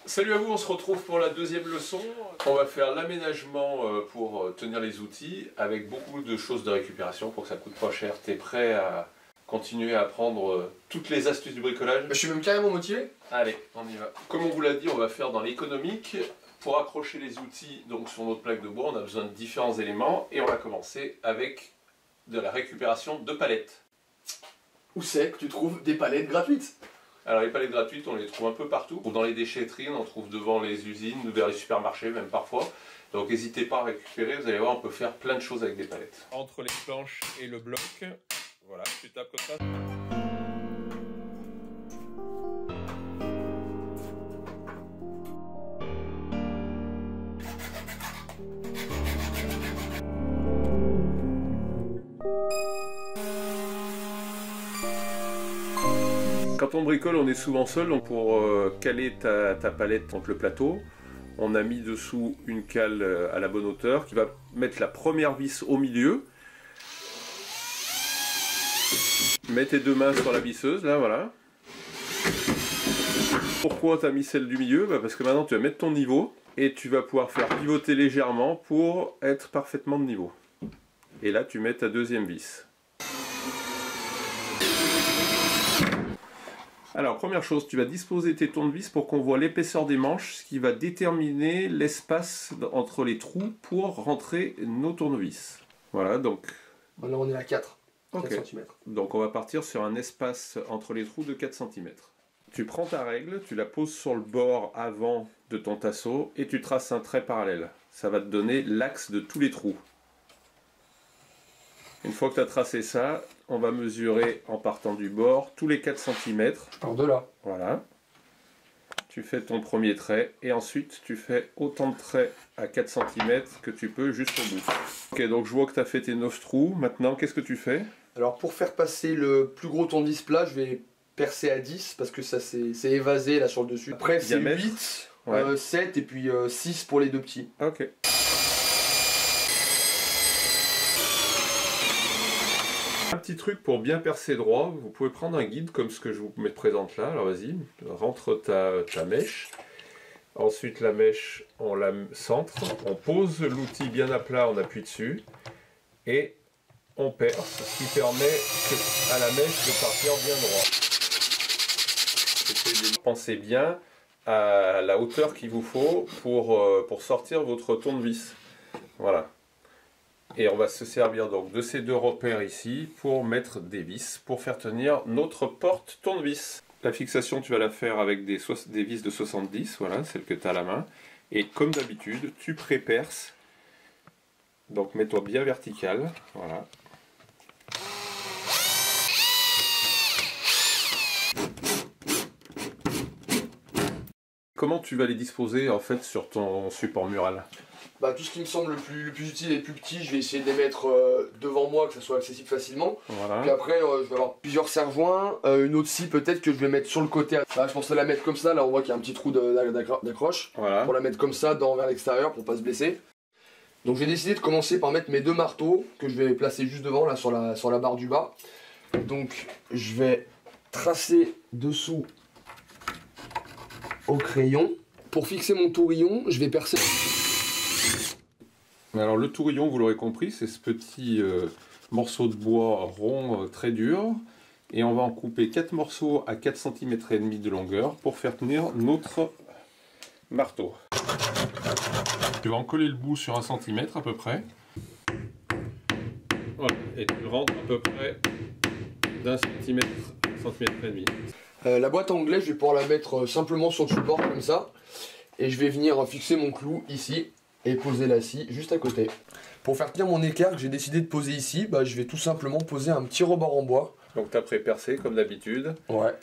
Salut à vous, on se retrouve pour la deuxième leçon. On va faire l'aménagement pour tenir les outils avec beaucoup de choses de récupération pour que ça coûte pas cher. T'es prêt à continuer à apprendre toutes les astuces du bricolage? Je suis même carrément motivé. Allez, on y va. Comme on vous l'a dit, on va faire dans l'économique. Pour accrocher les outils donc sur notre plaque de bois, on a besoin de différents éléments et on va commencer avec de la récupération de palettes. Où c'est que tu trouves des palettes gratuites? Alors les palettes gratuites, on les trouve un peu partout. Dans les déchetteries, on en trouve devant les usines, vers les supermarchés même parfois. Donc n'hésitez pas à récupérer, vous allez voir, on peut faire plein de choses avec des palettes. Entre les planches et le bloc, voilà, tu tapes comme ça. Quand on bricole, on est souvent seul, donc pour caler ta palette contre le plateau, on a mis dessous une cale à la bonne hauteur qui va mettre la première vis au milieu. Mets tes deux mains sur la visseuse, là, voilà. Pourquoi tu as mis celle du milieu? Parce que maintenant tu vas mettre ton niveau et tu vas pouvoir faire pivoter légèrement pour être parfaitement de niveau. Et là tu mets ta deuxième vis. Alors, première chose, tu vas disposer tes tournevis pour qu'on voit l'épaisseur des manches, ce qui va déterminer l'espace entre les trous pour rentrer nos tournevis. Voilà, donc... Là, on est à 4 cm. Donc, on va partir sur un espace entre les trous de 4 cm. Tu prends ta règle, tu la poses sur le bord avant de ton tasseau et tu traces un trait parallèle. Ça va te donner l'axe de tous les trous. Une fois que tu as tracé ça, on va mesurer en partant du bord tous les 4 cm. Je pars de là. Voilà. Tu fais ton premier trait et ensuite tu fais autant de traits à 4 cm que tu peux jusqu'au bout. Ok, donc je vois que tu as fait tes 9 trous. Maintenant, qu'est-ce que tu fais? Alors pour faire passer le plus gros tournevis plat, je vais percer à 10 parce que ça c'est évasé là sur le dessus. Après c'est 8, ouais. 7 et puis 6 pour les deux petits. Ok. Un petit truc pour bien percer droit, vous pouvez prendre un guide comme ce que je vous présente là. Alors vas-y, rentre ta mèche. Ensuite la mèche, on la centre, on pose l'outil bien à plat, on appuie dessus et on perce, ce qui permet à la mèche de partir bien droit. Pensez bien à la hauteur qu'il vous faut pour sortir votre tournevis. Voilà. Et on va se servir donc de ces deux repères ici pour mettre des vis, pour faire tenir notre porte tournevis. La fixation, tu vas la faire avec des vis de 70, voilà, celle que tu as à la main. Et comme d'habitude, tu pré-perces. Donc mets-toi bien vertical, voilà. Comment tu vas les disposer en fait sur ton support mural? Tout ce qui me semble le plus utile et le plus petit, je vais essayer de les mettre devant moi, que ça soit accessible facilement. Voilà. Puis après, je vais avoir plusieurs serre-joints. Une autre scie peut-être que je vais mettre sur le côté. Là, je pensais la mettre comme ça. Là, on voit qu'il y a un petit trou d'accroche. Voilà. Pour la mettre comme ça vers l'extérieur pour pas se blesser. Donc j'ai décidé de commencer par mettre mes deux marteaux que je vais placer juste devant, là sur la barre du bas. Donc je vais tracer dessous au crayon. Pour fixer mon tourillon, je vais percer. Alors le tourillon, vous l'aurez compris, c'est ce petit morceau de bois rond très dur. Et on va en couper 4 morceaux à 4 cm et demi de longueur pour faire tenir notre marteau. Tu vas en coller le bout sur 1 cm à peu près. Voilà, et tu le rentres à peu près d'1 cm, 1 cm et demi. La boîte à onglets, je vais pouvoir la mettre simplement sur le support comme ça. Et je vais venir fixer mon clou ici. Et poser la scie juste à côté. Pour faire tenir mon équerre que j'ai décidé de poser ici, je vais tout simplement poser un petit rebord en bois. Donc tu as pré-percé comme d'habitude. Ouais.